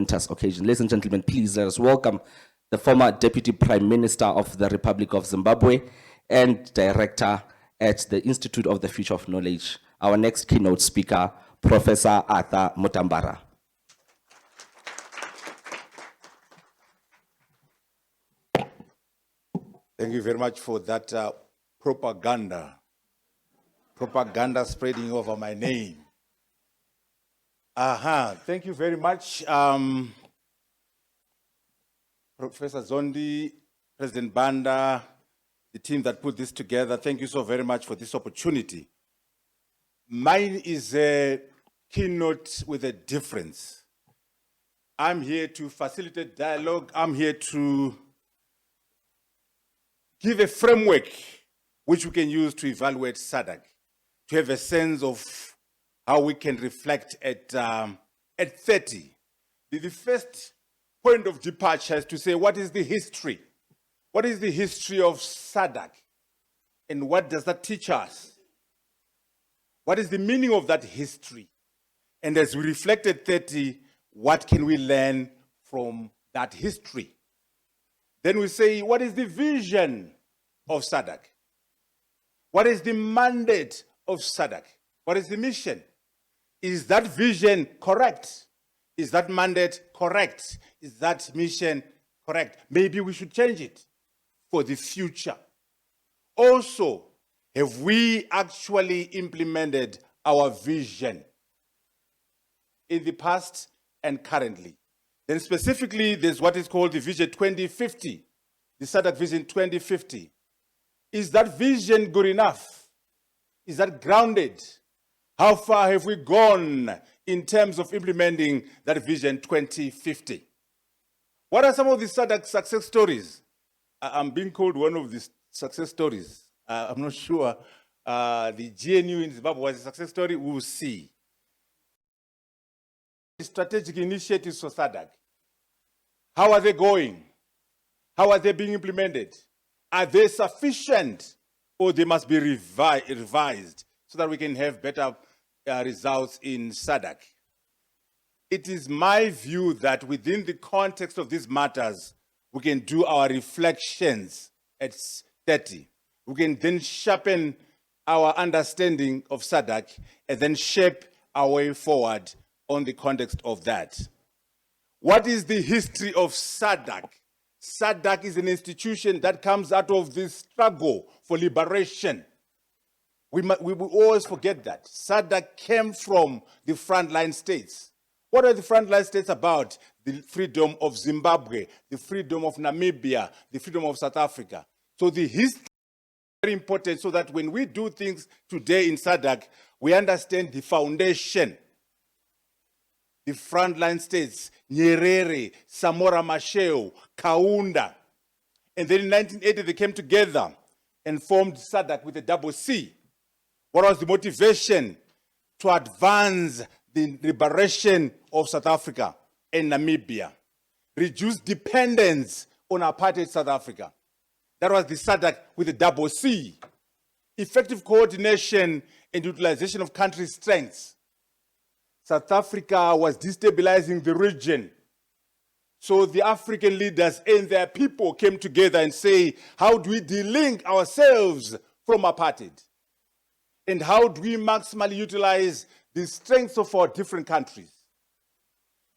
momentous occasion. Ladies and gentlemen, please let us welcome the former Deputy Prime Minister of the Republic of Zimbabwe and Director at the Institute of the Future of Knowledge, our next keynote speaker, Professor Arthur Mutambara. Thank you very much for that propaganda spreading over my name. Thank you very much, Professor Zondi, President Banda, the team that put this together. Thank you so very much for this opportunity. Mine is a keynote with a difference. I'm here to facilitate dialogue. I'm here to give a framework which we can use to evaluate SADC, to have a sense of how we can reflect at 30. The first point of departure is to say, what is the history? What is the history of SADC? And what does that teach us? What is the meaning of that history? And as we reflect at 30, what can we learn from that history? Then we say, what is the vision of SADC? What is the mandate of SADC? What is the mission? Is that vision correct? Is that mandate correct? Is that mission correct? Maybe we should change it for the future. Also, have we actually implemented our vision in the past and currently? Then specifically, there's what is called the Vision 2050, the SADC Vision 2050. Is that vision good enough? Is that grounded? How far have we gone in terms of implementing that Vision 2050? What are some of the SADC success stories? I'm being called one of the success stories. I'm not sure the GNU in Zimbabwe was a success story. We'll see. Strategic initiatives for SADC. How are they going? How are they being implemented? Are they sufficient, or they must be revised so that we can have better results in SADC? It is my view that within the context of these matters, we can do our reflections at 30. We can then sharpen our understanding of SADC and then shape our way forward on the context of that. What is the history of SADC? SADC is an institution that comes out of this struggle for liberation. We always forget that. SADC came from the frontline states. What are the frontline states about? The freedom of Zimbabwe, the freedom of Namibia, the freedom of South Africa. So the history is very important so that when we do things today in SADC, we understand the foundation. The frontline states, Nyerere, Samora Machel, Kaunda. And then in 1980, they came together and formed SADC with a double C. What was the motivation? To advance the liberation of South Africa and Namibia. Reduce dependence on apartheid South Africa. That was the SADC with a double C. Effective coordination and utilization of country strengths. South Africa was destabilizing the region. So the African leaders and their people came together and say, how do we delink ourselves from apartheid? And how do we maximally utilize the strengths of our different countries?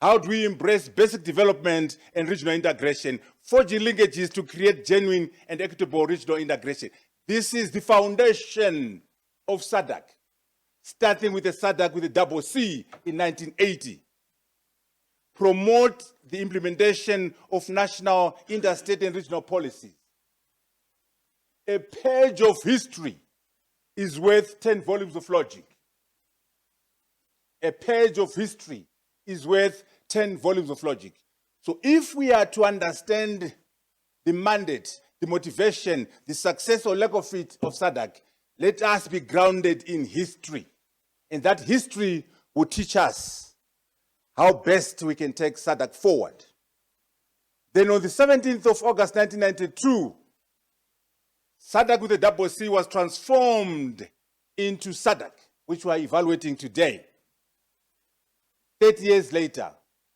How do we embrace basic development and regional integration, forging linkages to create genuine and equitable regional integration? This is the foundation of SADC. Starting with the SADC with a double C in 1980. Promote the implementation of national, interstate, and regional policies. A page of history is worth 10 volumes of logic. A page of history is worth 10 volumes of logic. So if we are to understand the mandate, the motivation, the success or lack of it of SADC, let us be grounded in history. And that history will teach us how best we can take SADC forward. Then on the 17th of August 1992, SADC with a double C was transformed into SADC, which we are evaluating today. 30 years later,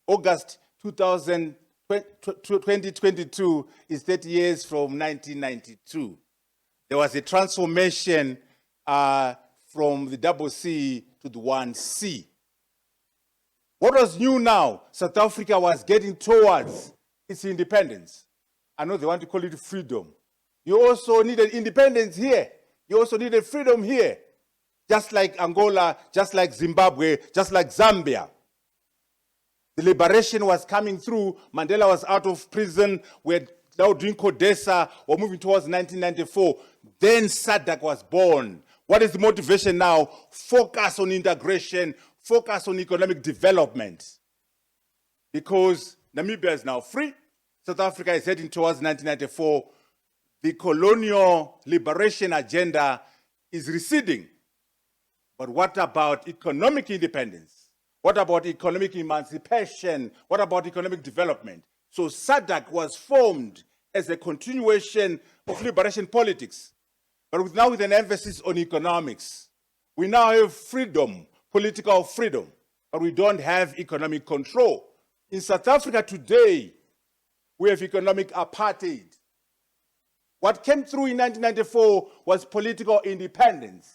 August 2022 is 30 years from 1992. There was a transformation from the double C to the 1C. What was new now? South Africa was getting towards its independence. I know they want to call it freedom. You also needed independence here. You also needed freedom here. Just like Angola, just like Zimbabwe, just like Zambia. The liberation was coming through. Mandela was out of prison. We had now doing CODESA. We're moving towards 1994. Then SADC was born. What is the motivation now? Focus on integration. Focus on economic development. Because Namibia is now free. South Africa is heading towards 1994. The colonial liberation agenda is receding. But what about economic independence? What about economic emancipation? What about economic development? So SADC was formed as a continuation of liberation politics, but now with an emphasis on economics. We now have freedom, political freedom, but we don't have economic control. In South Africa today, we have economic apartheid. What came through in 1994 was political independence.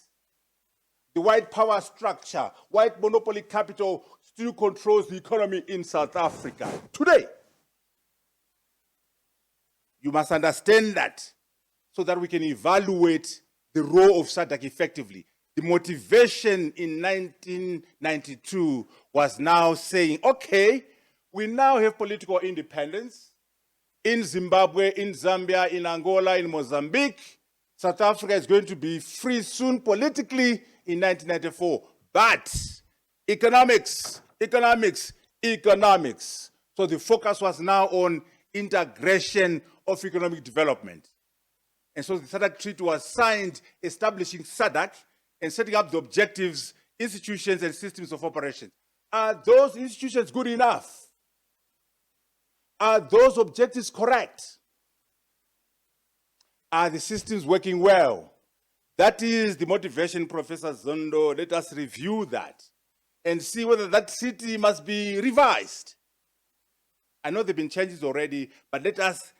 The white power structure, white monopoly capital still controls the economy in South Africa today. You must understand that so that we can evaluate the role of SADC effectively. The motivation in 1992 was now saying, okay, we now have political independence in Zimbabwe, in Zambia, in Angola, in Mozambique. South Africa is going to be free soon politically in 1994, but economics. So the focus was now on integration of economic development. And so the SADC Treaty was signed establishing SADC and setting up the objectives, institutions, and systems of operation. Are those institutions good enough? Are those objectives correct? Are the systems working well? That is the motivation, Professor Zondo. Let us review that and see whether that treaty must be revised. I know there have been changes already, but let us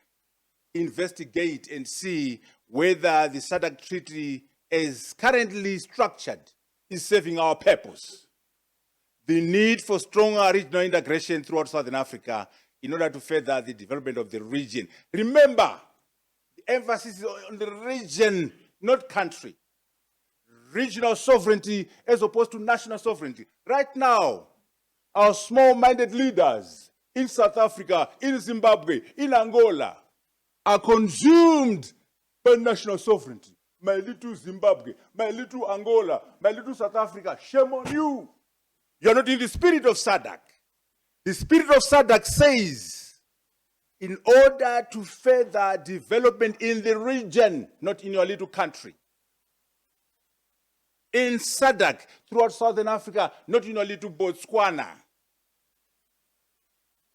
investigate and see whether the SADC Treaty, as currently structured, is serving our purpose. The need for stronger regional integration throughout Southern Africa in order to further the development of the region. Remember, the emphasis is on the region, not country. Regional sovereignty as opposed to national sovereignty. Right now, our small-minded leaders in South Africa, in Zimbabwe, in Angola, are consumed by national sovereignty. My little Zimbabwe, my little Angola, my little South Africa, shame on you. You're not in the spirit of SADC. The spirit of SADC says, in order to further development in the region, not in your little country. In SADC, throughout Southern Africa, not in your little Botswana.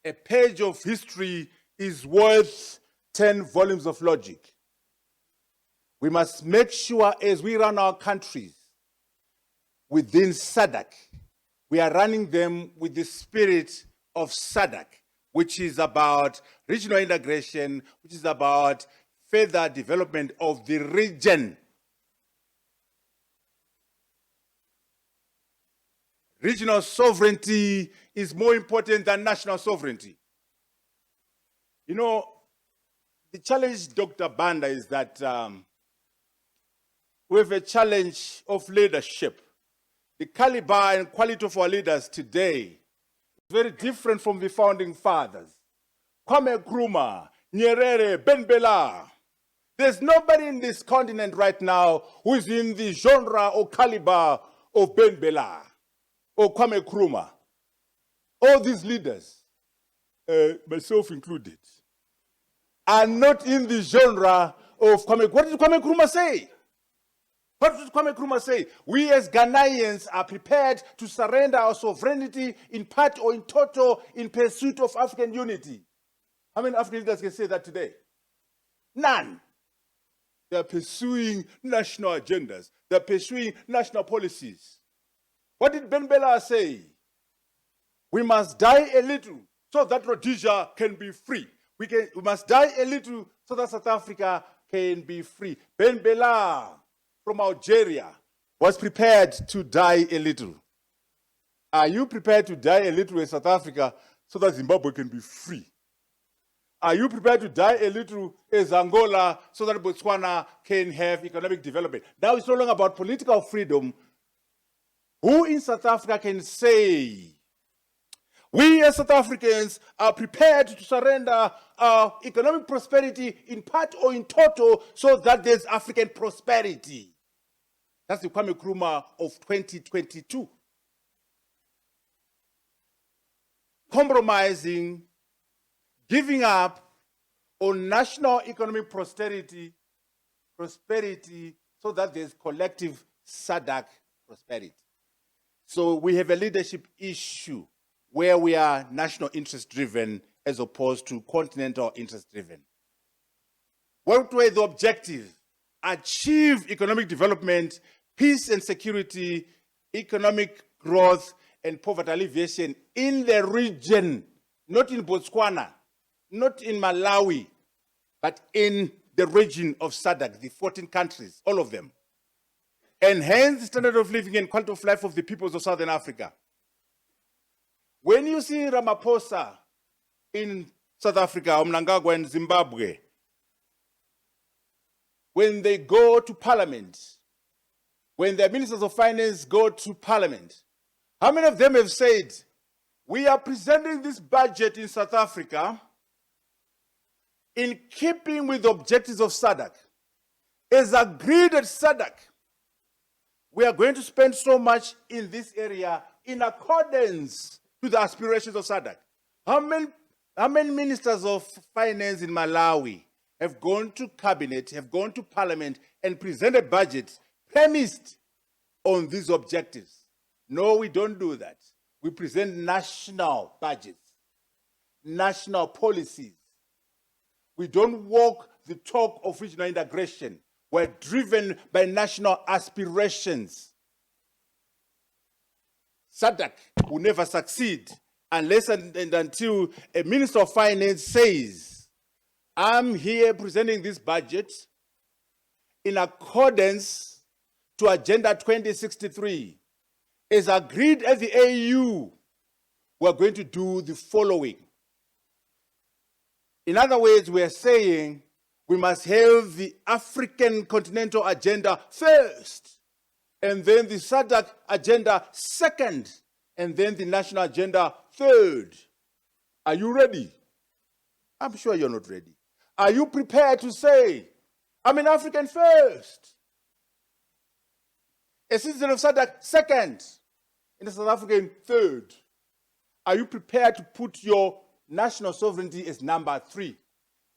A page of history is worth 10 volumes of logic. We must make sure as we run our countries within SADC, we are running them with the spirit of SADC, which is about regional integration, which is about further development of the region. Regional sovereignty is more important than national sovereignty. You know, the challenge, Dr. Banda, is that we have a challenge of leadership. The caliber and quality of our leaders today is very different from the founding fathers. Kwame Nkrumah, Nyerere, Ben Bella. There's nobody in this continent right now who is in the genre or caliber of Ben Bella or Kwame Nkrumah. All these leaders, myself included, are not in the genre of Kwame. What did Kwame Nkrumah say? What did Kwame Nkrumah say? We as Ghanaians are prepared to surrender our sovereignty in part or in total in pursuit of African unity. How many African leaders can say that today? None. They are pursuing national agendas. They are pursuing national policies. What did Ben Bella say? We must die a little so that Rhodesia can be free. We must die a little so that South Africa can be free. Ben Bella from Algeria was prepared to die a little. Are you prepared to die a little in South Africa so that Zimbabwe can be free? Are you prepared to die a little as Angola so that Botswana can have economic development? Now it's no longer about political freedom. Who in South Africa can say, we as South Africans are prepared to surrender our economic prosperity in part or in total so that there's African prosperity? That's the Kwame Nkrumah of 2022. Compromising, giving up on national economic prosperity so that there's collective SADC prosperity. So we have a leadership issue where we are national interest driven as opposed to continental interest driven. What were the objectives? Achieve economic development, peace and security, economic growth, and poverty alleviation in the region, not in Botswana, not in Malawi, but in the region of SADC, the 14 countries, all of them. Enhance the standard of living and quality of life of the peoples of Southern Africa. When you see Ramaphosa in South Africa, Mnangagwa and Zimbabwe, when they go to parliament, when their ministers of finance go to parliament, how many of them have said, we are presenting this budget in South Africa in keeping with the objectives of SADC? As agreed at SADC, we are going to spend so much in this area in accordance to the aspirations of SADC. How many ministers of finance in Malawi have gone to cabinet, have gone to parliament and presented budgets premised on these objectives? No, we don't do that. We present national budgets, national policies. We don't walk the talk of regional integration. We're driven by national aspirations. SADC will never succeed unless and until a minister of finance says, I'm here presenting this budget in accordance to Agenda 2063. As agreed at the AU, we're going to do the following. In other words, we are saying we must have the African continental agenda first, and then the SADC agenda second, and then the national agenda third. Are you ready? I'm sure you're not ready. Are you prepared to say, I'm an African first, a citizen of SADC second, and a South African third? Are you prepared to put your national sovereignty as number 3?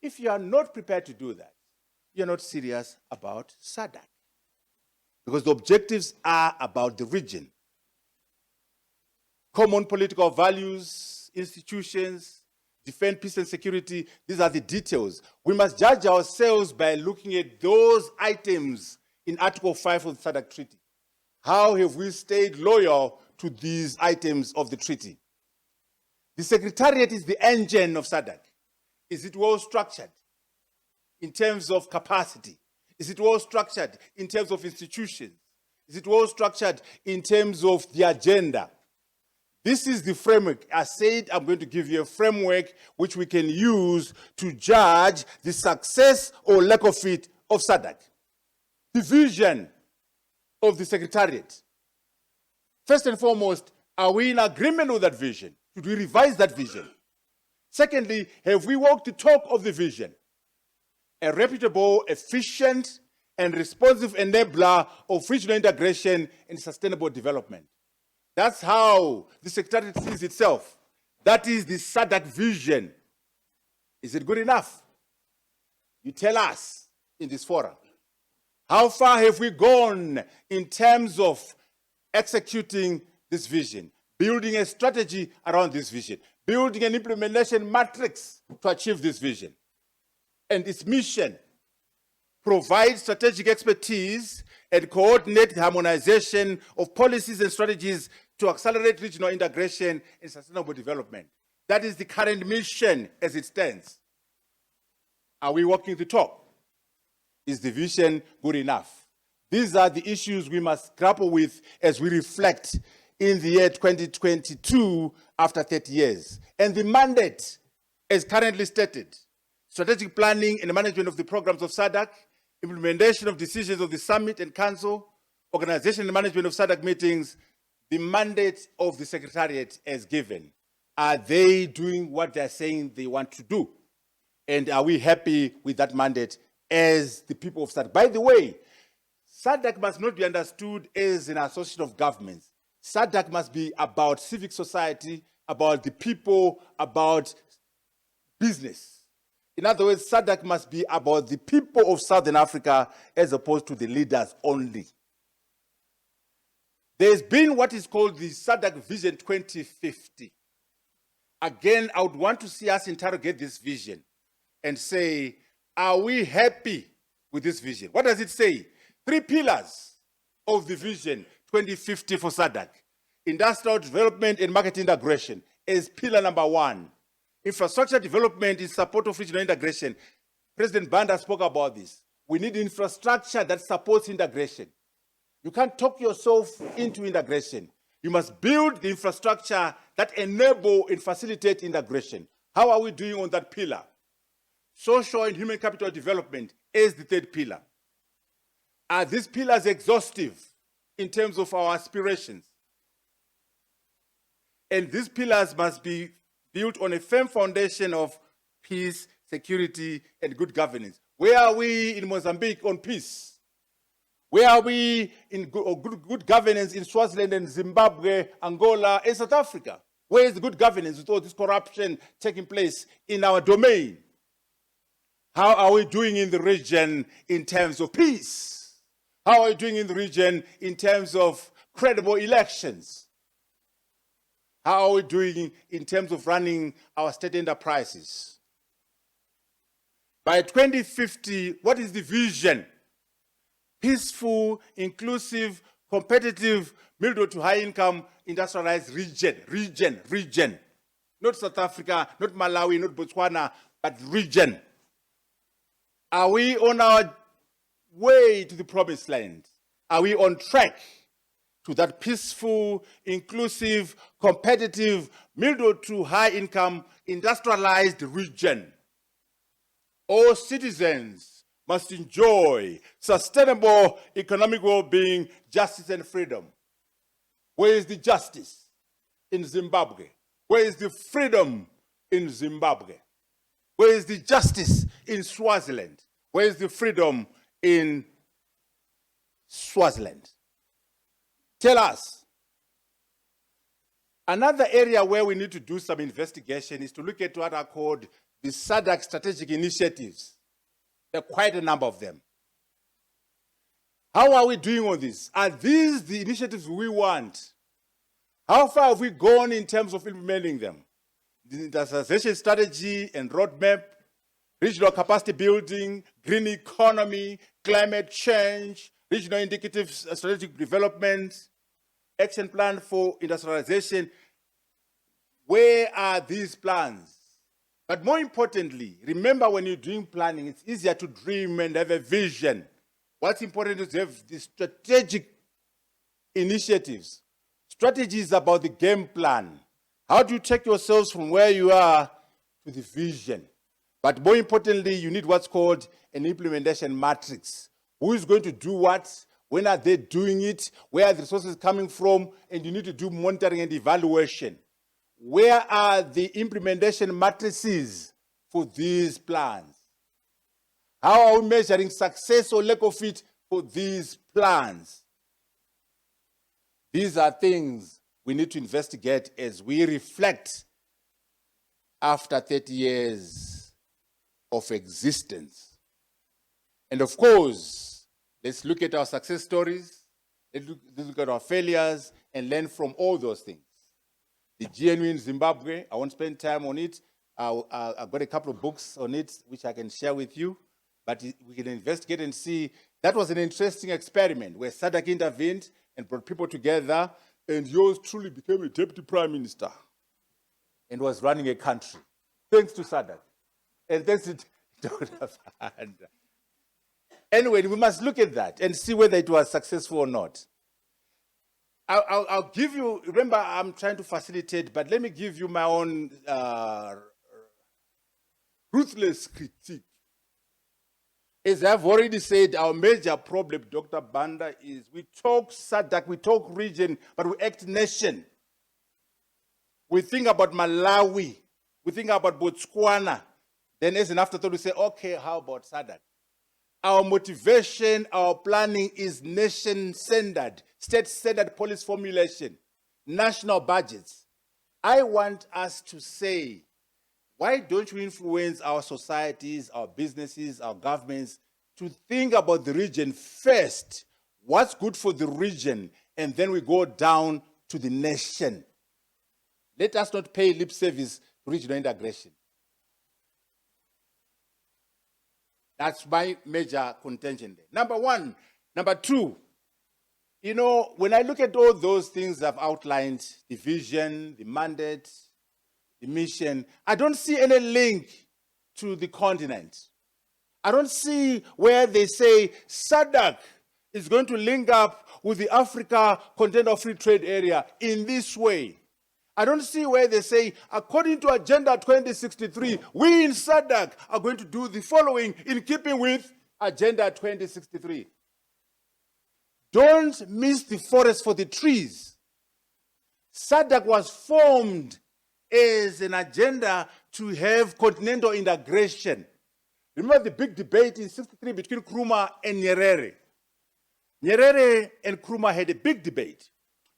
If you are not prepared to do that, you're not serious about SADC. Because the objectives are about the region. Common political values, institutions, defend peace and security, these are the details. We must judge ourselves by looking at those items in Article 5 of the SADC Treaty. How have we stayed loyal to these items of the treaty? The Secretariat is the engine of SADC. Is it well structured in terms of capacity? Is it well structured in terms of institutions? Is it well structured in terms of the agenda? This is the framework. I said I'm going to give you a framework which we can use to judge the success or lack of it of SADC. The vision of the Secretariat. First and foremost, are we in agreement with that vision? Should we revise that vision? Secondly, have we walked the talk of the vision? A reputable, efficient, and responsive enabler of regional integration and sustainable development. That's how the Secretariat sees itself. That is the SADC vision. Is it good enough? You tell us in this forum. How far have we gone in terms of executing this vision? Building a strategy around this vision, building an implementation matrix to achieve this vision. And its mission, provide strategic expertise and coordinate the harmonization of policies and strategies to accelerate regional integration and sustainable development. That is the current mission as it stands. Are we walking the talk? Is the vision good enough? These are the issues we must grapple with as we reflect in the year 2022 after 30 years. And the mandate is currently stated: strategic planning and management of the programs of SADC, implementation of decisions of the summit and council, organization and management of SADC meetings. The mandate of the secretariat as given. Are they doing what they're saying they want to do? And are we happy with that mandate as the people of SADC? By the way, SADC must not be understood as an association of governments. SADC must be about civic society, about the people, about business. In other words, SADC must be about the people of Southern Africa as opposed to the leaders only. There's been what is called the SADC Vision 2050. Again, I would want to see us interrogate this vision and say, are we happy with this vision? What does it say? 3 pillars of the vision 2050 for SADC. Industrial development and market integration is pillar number 1. Infrastructure development in support of regional integration. President Banda spoke about this. We need infrastructure that supports integration. You can't talk yourself into integration. You must build the infrastructure that enable and facilitate integration. How are we doing on that pillar? Social and human capital development is the 3rd pillar. Are these pillars exhaustive in terms of our aspirations? And these pillars must be built on a firm foundation of peace, security, and good governance. Where are we in Mozambique on peace? Where are we in good governance in Swaziland and Zimbabwe, Angola, and South Africa? Where is the good governance with all this corruption taking place in our domain? How are we doing in the region in terms of peace? How are we doing in the region in terms of credible elections? How are we doing in terms of running our state enterprises? By 2050, what is the vision? Peaceful, inclusive, competitive, middle to high income, industrialized region. Not South Africa, not Malawi, not Botswana, but region. Are we on our way to the promised land? Are we on track to that peaceful, inclusive, competitive, middle to high income, industrialized region? All citizens must enjoy sustainable economic well-being, justice, and freedom. Where is the justice in Zimbabwe? Where is the freedom in Zimbabwe? Where is the justice in Swaziland? Where is the freedom in Swaziland? Tell us. Another area where we need to do some investigation is to look at what are called the SADC strategic initiatives. There are quite a number of them. How are we doing on this? Are these the initiatives we want? How far have we gone in terms of implementing them? The industrialization strategy and roadmap, regional capacity building, green economy, climate change, regional indicative strategic development, action plan for industrialization. Where are these plans? But more importantly, remember when you're doing planning, it's easier to dream and have a vision. What's important is to have the strategic initiatives. Strategy is about the game plan. How do you take yourselves from where you are to the vision? But more importantly, you need what's called an implementation matrix. Who is going to do what? When are they doing it? Where are the resources coming from? And you need to do monitoring and evaluation. Where are the implementation matrices for these plans? How are we measuring success or lack of it for these plans? These are things we need to investigate as we reflect after 30 years of existence. And of course, let's look at our success stories, let's look at our failures, and learn from all those things. The GNU in Zimbabwe, I won't spend time on it. I've got a couple of books on it which I can share with you, but we can investigate and see. That was an interesting experiment where SADC intervened and brought people together, and yours truly became a deputy prime minister. and was running a country, thanks to SADC. And thanks to Dr. Fanda. Anyway, we must look at that and see whether it was successful or not. I'll give you, remember, I'm trying to facilitate, but let me give you my own ruthless critique. As I've already said, our major problem, Dr. Banda, is we talk SADC, we talk region, but we act nation. We think about Malawi, we think about Botswana. Then as an afterthought, we say, okay, how about SADC? Our motivation, our planning is nation-centered, state-centered policy formulation, national budgets. I want us to say, why don't we influence our societies, our businesses, our governments to think about the region first, what's good for the region, and then we go down to the nation. Let us not pay lip service to regional integration. That's my major contention there. Number one. Number two, you know, when I look at all those things I've outlined, the vision, the mandate, the mission, I don't see any link to the continent. I don't see where they say SADC is going to link up with the Africa Continental Free Trade Area in this way. I don't see where they say, according to Agenda 2063, we in SADC are going to do the following in keeping with Agenda 2063. Don't miss the forest for the trees. SADC was formed as an agenda to have continental integration. Remember the big debate in 63 between Nkrumah and Nyerere. Nyerere and Nkrumah had a big debate.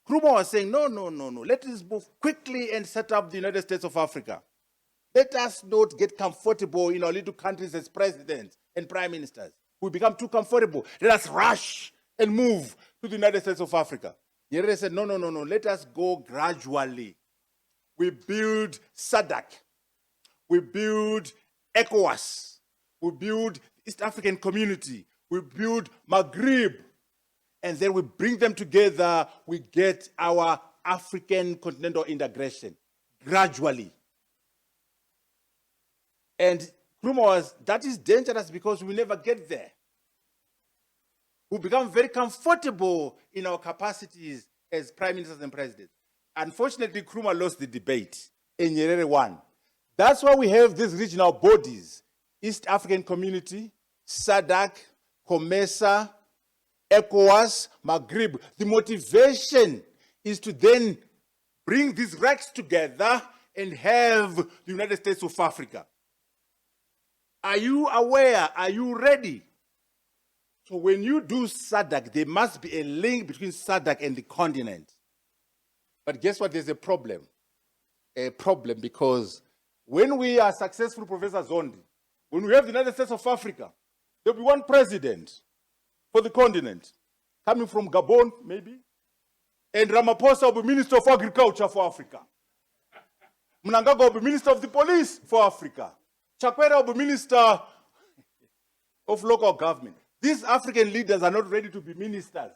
Nkrumah was saying, no, let us move quickly and set up the United States of Africa. Let us not get comfortable in our little countries as presidents and prime ministers. We become too comfortable. Let us rush and move to the United States of Africa. Nyerere said, no, let us go gradually. We build SADC. We build ECOWAS. We build East African Community. We build Maghreb. And then we bring them together, we get our African continental integration gradually. And Nkrumah was, that is dangerous because we never get there. We become very comfortable in our capacities as prime ministers and presidents. Unfortunately, Nkrumah lost the debate and Nyerere won. That's why we have these regional bodies, East African Community, SADC, COMESA, ECOWAS, Maghreb. The motivation is to then bring these ranks together and have the United States of Africa. Are you aware? Are you ready? So when you do SADC, there must be a link between SADC and the continent. But guess what? There's a problem. A problem because when we are successful, Professor Zondi, when we have the United States of Africa, there'll be one president for the continent, coming from Gabon, maybe. And Ramaphosa will be Minister of Agriculture for Africa. Mnangagwa will be Minister of the Police for Africa. Chakwera will be Minister of Local Government. These African leaders are not ready to be ministers.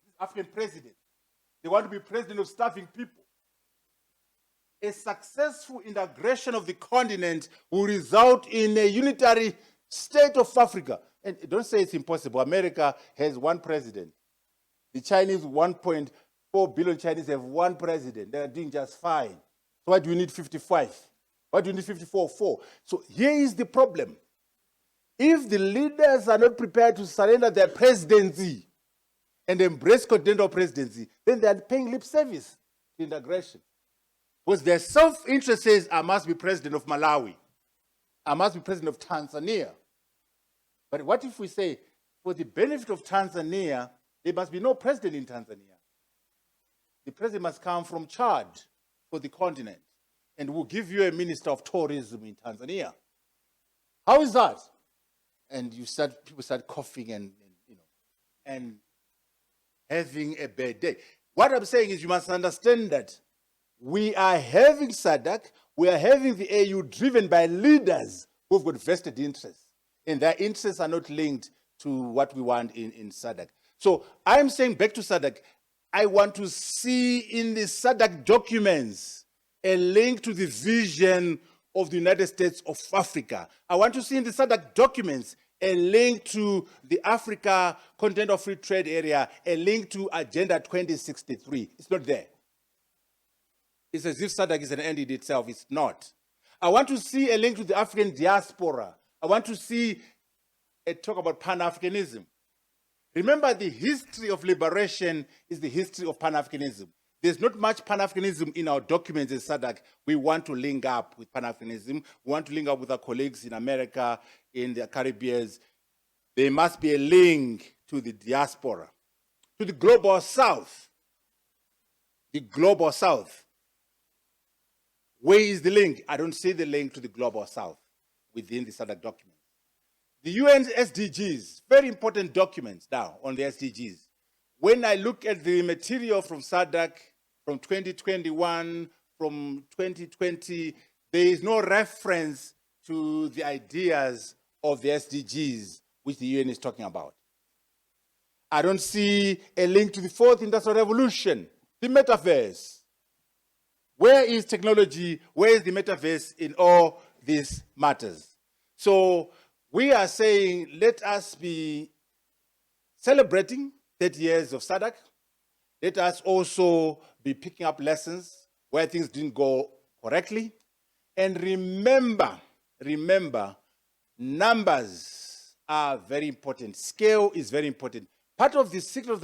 These African presidents, they want to be president of starving people. A successful integration of the continent will result in a unitary state of Africa. And don't say it's impossible. America has one president. The Chinese, 1.4 billion Chinese have one president. They are doing just fine. So why do you need 55? Why do you need 54-4? So here is the problem. If the leaders are not prepared to surrender their presidency and embrace continental presidency, then they are paying lip service to integration. Because their self-interest says, I must be president of Malawi. I must be president of Tanzania. But what if we say, for the benefit of Tanzania, there must be no president in Tanzania. The president must come from Chad for the continent. And we'll give you a minister of tourism in Tanzania. How is that? And people start coughing and having a bad day. What I'm saying is you must understand that we are having SADC, we are having the AU driven by leaders who've got vested interests. And their interests are not linked to what we want in SADC. So I'm saying back to SADC, I want to see in the SADC documents a link to the vision of the United States of Africa. I want to see in the SADC documents a link to the Africa Continental Free Trade Area, a link to Agenda 2063. It's not there. It's as if SADC is an end in itself. It's not. I want to see a link to the African diaspora. I want to see a talk about Pan-Africanism. Remember, the history of liberation is the history of Pan-Africanism. There's not much Pan-Africanism in our documents as SADC. We want to link up with Pan-Africanism. We want to link up with our colleagues in America, in the Caribbean. There must be a link to the diaspora, to the global south. The global south. Where is the link? I don't see the link to the global south within the SADC document. The UN SDGs, very important documents now on the SDGs. When I look at the material from SADC from 2021, from 2020, there is no reference to the ideas of the SDGs which the UN is talking about. I don't see a link to the fourth industrial revolution, the metaverse. Where is technology? Where is the metaverse in all these matters? So we are saying, let us be celebrating 30 years of SADC. Let us also be picking up lessons where things didn't go correctly. And remember, numbers are very important. Scale is very important. Part of the secret of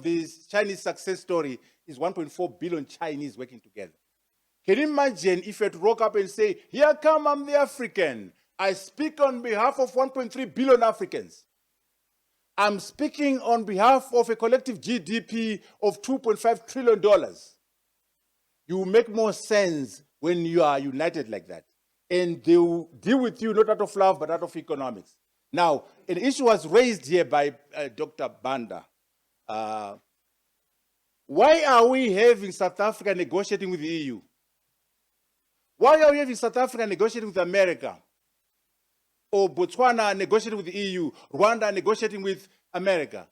the Chinese success story is 1.4 billion Chinese working together. Can you imagine if you had to rock up and say, here come, I'm the African. I speak on behalf of 1.3 billion Africans. I'm speaking on behalf of a collective GDP of $2.5 trillion. You will make more sense when you are united like that. And they will deal with you not out of love, but out of economics. Now, an issue was raised here by Dr. Banda. Why are we having South Africa negotiating with the EU? Why are we having South Africa negotiating with America? Or Botswana negotiating with the EU, Rwanda negotiating with America?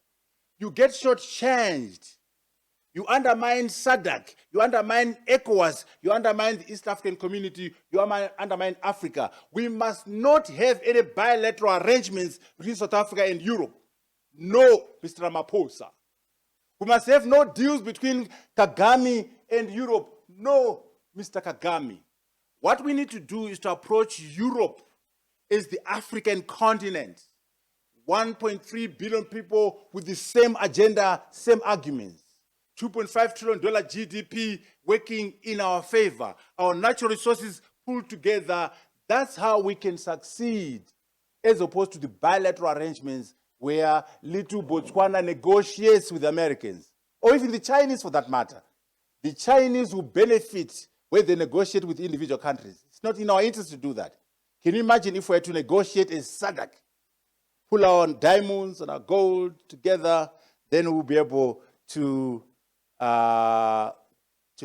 You get shortchanged. You undermine SADC, you undermine ECOWAS, you undermine the East African community, you undermine Africa. We must not have any bilateral arrangements between South Africa and Europe. No, Mr. Ramaphosa. We must have no deals between Kagame and Europe. No, Mr. Kagame. What we need to do is to approach Europe as the African continent. 1.3 billion people with the same agenda, same arguments. $2.5 trillion GDP working in our favor. Our natural resources pulled together. That's how we can succeed, as opposed to the bilateral arrangements where little Botswana negotiates with the Americans, or even the Chinese for that matter. The Chinese will benefit when they negotiate with individual countries. It's not in our interest to do that. Can you imagine if we had to negotiate as SADC, pull our diamonds and our gold together, then we'll be able to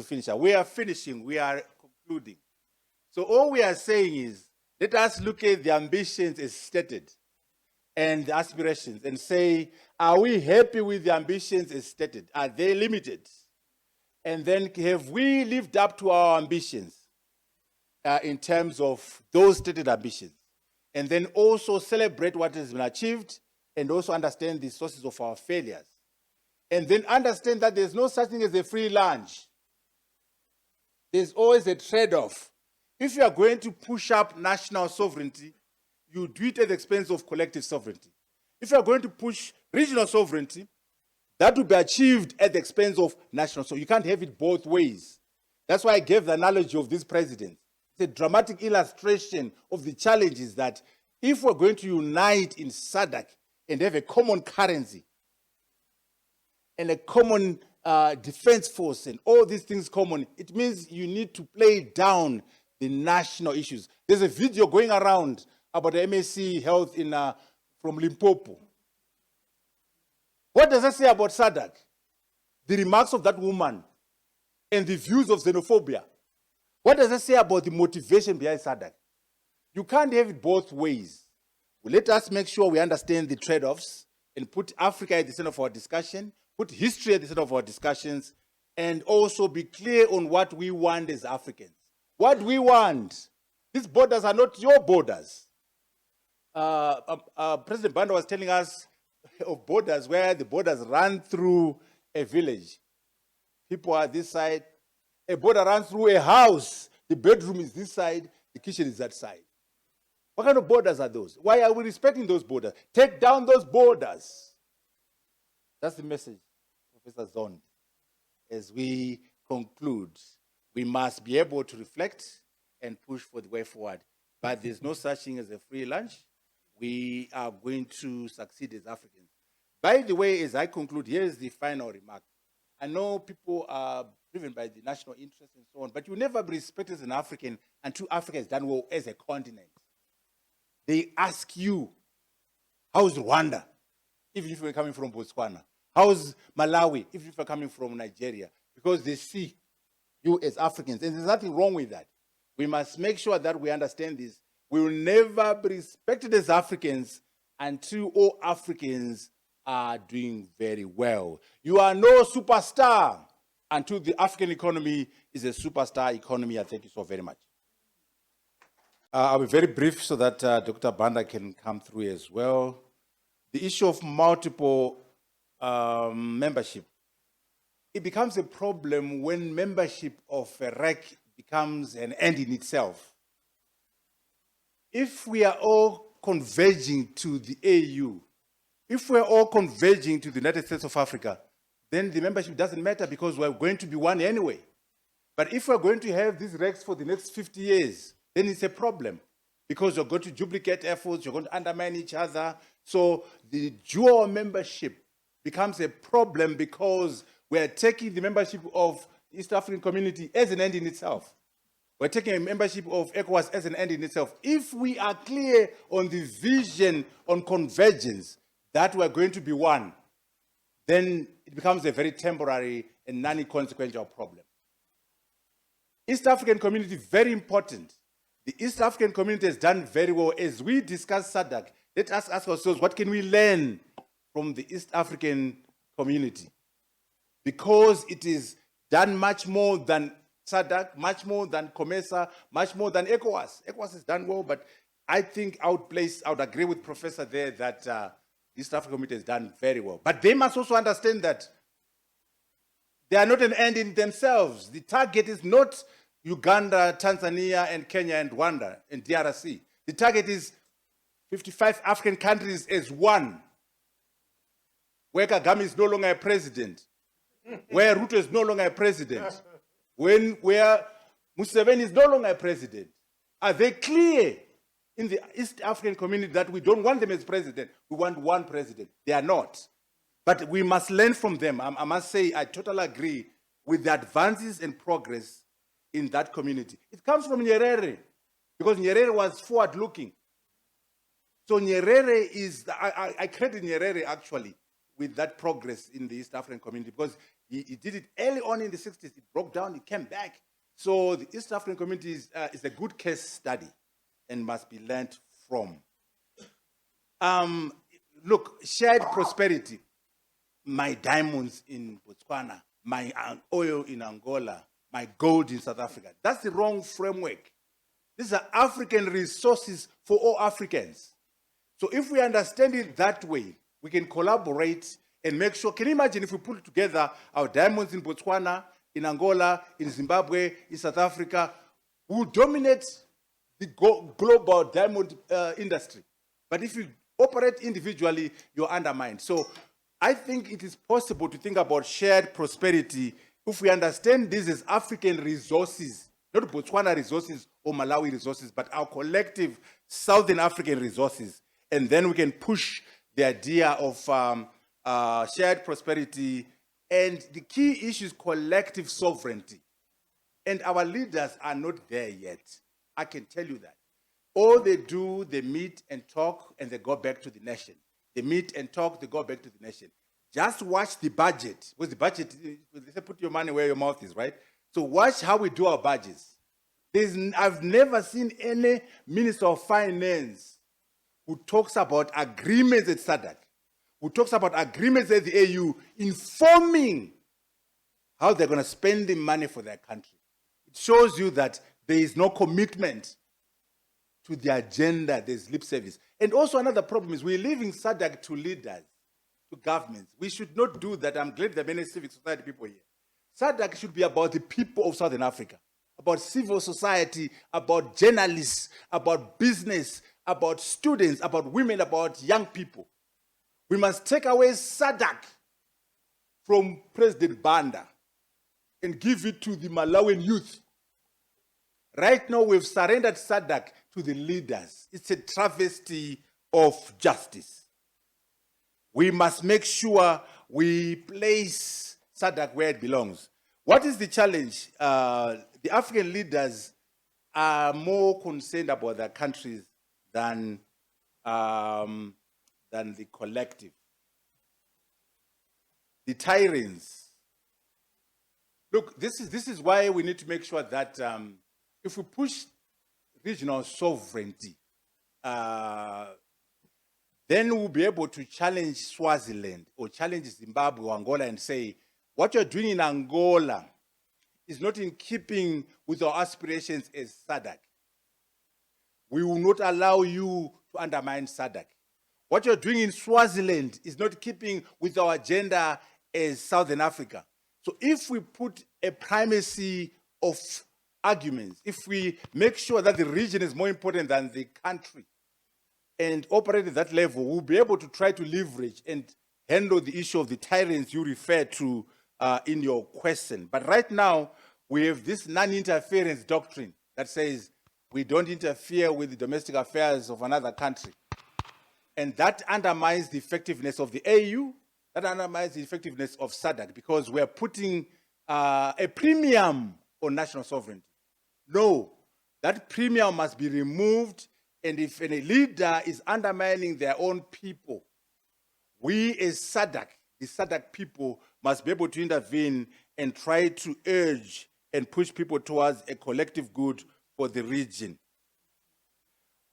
finish. We are finishing, we are concluding. So all we are saying is, let us look at the ambitions as stated and the aspirations and say, are we happy with the ambitions as stated? Are they limited? And then have we lived up to our ambitions in terms of those stated ambitions? And then also celebrate what has been achieved and also understand the sources of our failures. And then understand that there's no such thing as a free lunch. There's always a trade-off. If you are going to push up national sovereignty, you do it at the expense of collective sovereignty. If you are going to push regional sovereignty, that will be achieved at the expense of national sovereignty. You can't have it both ways. That's why I gave the analogy of this president. It's a dramatic illustration of the challenges that if we're going to unite in SADC and have a common currency, and a common defense force and all these things common, it means you need to play down the national issues. There's a video going around about the MSc health from Limpopo. What does that say about SADC? The remarks of that woman and the views of xenophobia. What does that say about the motivation behind SADC? You can't have it both ways. Well, let us make sure we understand the trade-offs and put Africa at the center of our discussion, put history at the center of our discussions, and also be clear on what we want as Africans. What we want. These borders are not your borders. President Banda was telling us of borders where the borders run through a village. People are this side. A border runs through a house. The bedroom is this side. The kitchen is that side. What kind of borders are those? Why are we respecting those borders? Take down those borders. That's the message, Professor Zondi. As we conclude, we must be able to reflect and push for the way forward. But there's no such thing as a free lunch. We are going to succeed as Africans. By the way, as I conclude, here's the final remark. I know people are driven by the national interest and so on, but you never be respected as an African until Africa has done well as a continent. They ask you, how's Rwanda, even if you're coming from Botswana? How's Malawi, even if you're coming from Nigeria? Because they see you as Africans, and there's nothing wrong with that. We must make sure that we understand this. We will never be respected as Africans until all Africans are doing very well. You are no superstar until the African economy is a superstar economy. I thank you so very much. I'll be very brief so that Dr. Banda can come through as well. The issue of multiple membership, it becomes a problem when membership of a REC becomes an end in itself. If we are all converging to the AU, if we're all converging to the United States of Africa, then the membership doesn't matter because we're going to be one anyway. But if we're going to have these RECs for the next 50 years, then it's a problem because you're going to duplicate efforts, you're going to undermine each other. So the dual membership becomes a problem because we're taking the membership of the East African community as an end in itself. We're taking a membership of ECOWAS as an end in itself. If we are clear on the vision on convergence, that we're going to be one, then it becomes a very temporary and non-consequential problem. East African community, very important. The East African community has done very well. As we discuss SADC, let us ask ourselves, what can we learn from the East African community? Because it is done much more than SADC, much more than COMESA, much more than ECOWAS. ECOWAS has done well, but I think I would agree with Professor there that the East African community has done very well. But they must also understand that they are not an end in themselves. The target is not Uganda, Tanzania, and Kenya, and Rwanda, and DRC. The target is 55 African countries as one, where Kagame is no longer a president, where Ruto is no longer a president, where Museveni is no longer a president. Are they clear in the East African community that we don't want them as president? We want one president. They are not. But we must learn from them. I must say, I totally agree with the advances and progress in that community. It comes from Nyerere, because Nyerere was forward-looking. So Nyerere is, I credit Nyerere actually with that progress in the East African community, because he did it early on in the 60s. It broke down, it came back. So the East African community is a good case study and must be learned from. Look, shared prosperity. My diamonds in Botswana, my oil in Angola, my gold in South Africa. That's the wrong framework. These are African resources for all Africans. So if we understand it that way, we can collaborate and make sure. Can you imagine if we put together our diamonds in Botswana, in Angola, in Zimbabwe, in South Africa, we will dominate the global diamond industry. But if you operate individually, you're undermined. So I think it is possible to think about shared prosperity if we understand this as African resources, not Botswana resources or Malawi resources, but our collective Southern African resources. And then we can push the idea of shared prosperity. And the key issue is collective sovereignty. And our leaders are not there yet. I can tell you that. All they do, they meet and talk, and they go back to the nation. They meet and talk, they go back to the nation. Just watch the budget. With the budget, they say put your money where your mouth is, right? So watch how we do our budgets. I've never seen any minister of finance who talks about agreements at SADC, who talks about agreements at the AU, informing how they're going to spend the money for their country. It shows you that there is no commitment to the agenda, there's lip service. And also another problem is we're leaving SADC to leaders, to governments. We should not do that. I'm glad there are many civil society people here. SADC should be about the people of Southern Africa, about civil society, about journalists, about business, about students, about women, about young people. We must take away SADC from President Banda and give it to the Malawian youth. Right now, we've surrendered SADC to the leaders. It's a travesty of justice. We must make sure we place SADC where it belongs. What is the challenge? The African leaders are more concerned about their countries than the collective. The tyrants. Look, this is why we need to make sure that if we push regional sovereignty, then we'll be able to challenge Swaziland or challenge Zimbabwe or Angola and say, what you're doing in Angola is not in keeping with our aspirations as SADC. We will not allow you to undermine SADC. What you're doing in Swaziland is not keeping with our agenda as Southern Africa. So if we put a primacy of arguments, if we make sure that the region is more important than the country and operate at that level, we'll be able to try to leverage and handle the issue of the tyrants you refer to in your question. But right now, we have this non-interference doctrine that says we don't interfere with the domestic affairs of another country. And that undermines the effectiveness of the AU, that undermines the effectiveness of SADC, because we're putting a premium on national sovereignty. No, that premium must be removed, and if any leader is undermining their own people, we as SADC, the SADC people, must be able to intervene and try to urge and push people towards a collective good for the region.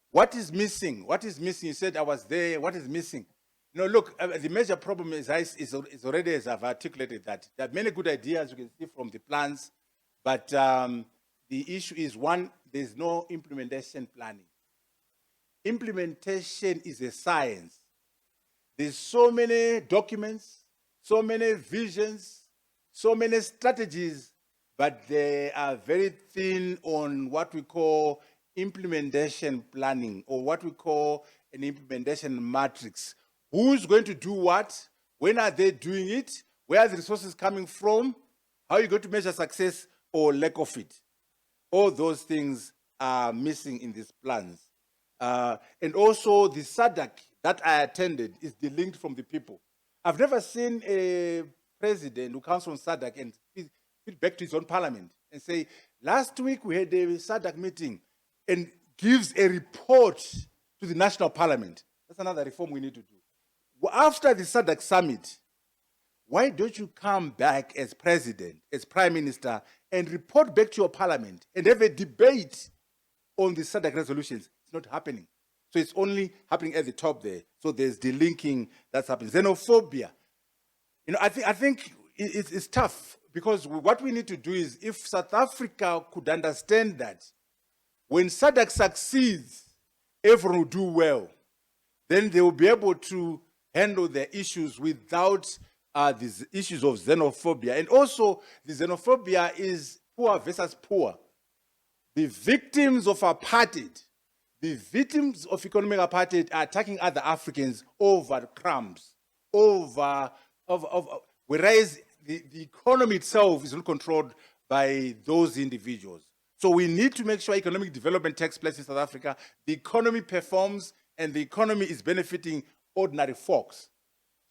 What is missing? What is missing? You said I was there. What is missing? No, look, the major problem is already, as I've articulated, that there are many good ideas you can see from the plans, but the issue is, one, there's no implementation planning. Implementation is a science. There's so many documents, so many visions, so many strategies, but they are very thin on what we call implementation planning, or what we call an implementation matrix. Who's going to do what? When are they doing it? Where are the resources coming from? How are you going to measure success or lack of it? All those things are missing in these plans. And also the SADC that I attended is delinked from the people. I've never seen a president who comes from SADC and feed back to his own parliament and say, last week we had a SADC meeting, and gives a report to the national parliament. That's another reform we need to do. After the SADC summit, why don't you come back as president, as prime minister, and report back to your parliament and have a debate on the SADC resolutions? It's not happening. So it's only happening at the top there. So there's the linking that's happening. Xenophobia. You know, I think it's tough, because what we need to do is, if South Africa could understand that when SADC succeeds, everyone will do well, then they will be able to handle their issues without these issues of xenophobia. And also, the xenophobia is poor versus poor. The victims of apartheid, the victims of economic apartheid are attacking other Africans over crumbs, whereas the economy itself is not controlled by those individuals. So we need to make sure economic development takes place in South Africa, the economy performs, and the economy is benefiting ordinary folks,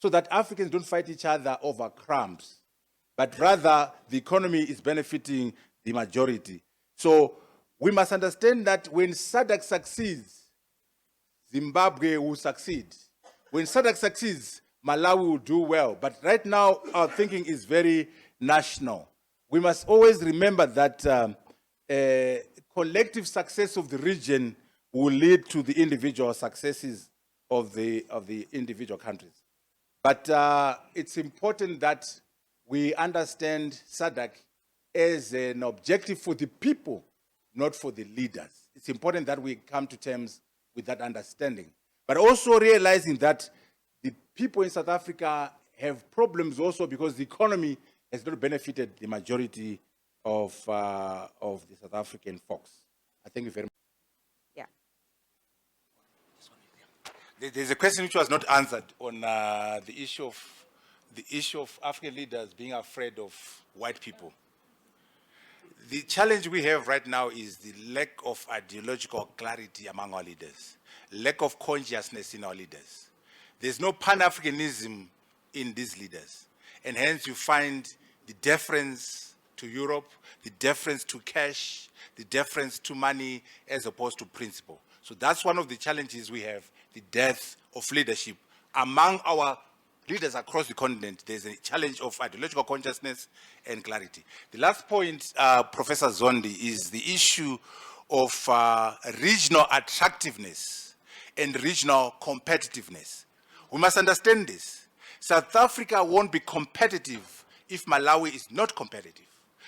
so that Africans don't fight each other over crumbs, but rather the economy is benefiting the majority. So we must understand that when SADC succeeds, Zimbabwe will succeed. When SADC succeeds, Malawi will do well. But right now, our thinking is very national. We must always remember that collective success of the region will lead to the individual successes of the individual countries. But it's important that we understand SADC as an objective for the people, not for the leaders. It's important that we come to terms with that understanding. But also realizing that the people in South Africa have problems also because the economy has not benefited the majority of the South African folks. I thank you very much. Yeah. There's a question which was not answered on the issue of African leaders being afraid of white people. The challenge we have right now is the lack of ideological clarity among our leaders, lack of consciousness in our leaders. There's no Pan-Africanism in these leaders, and hence you find the deference to Europe, the deference to cash, the deference to money as opposed to principle. So that's one of the challenges we have, the death of leadership. Among our leaders across the continent, there's a challenge of ideological consciousness and clarity. The last point, Professor Zondi, is the issue of regional attractiveness and regional competitiveness. We must understand this. South Africa won't be competitive if Malawi is not competitive.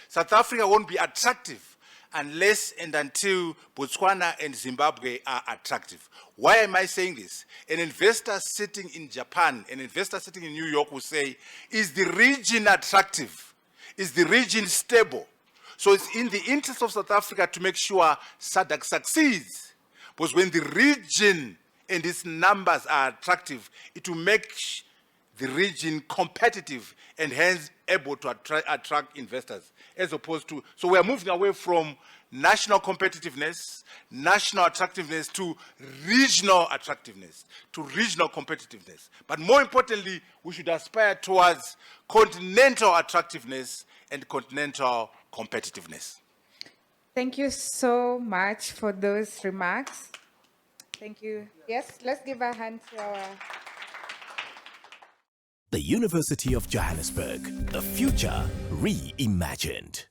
South Africa won't be attractive unless and until Botswana and Zimbabwe are attractive. Why am I saying this? An investor sitting in Japan, an investor sitting in New York will say, is the region attractive? Is the region stable? So it's in the interest of South Africa to make sure SADC succeeds. Because when the region and its numbers are attractive, it will make the region competitive and hence able to attract investors, as opposed to, so we are moving away from national competitiveness, national attractiveness to regional attractiveness, to regional competitiveness. But more importantly, we should aspire towards continental attractiveness and continental competitiveness. Thank you so much for those remarks. Thank you. Yes, let's give a hand to our... The University of Johannesburg, the future reimagined.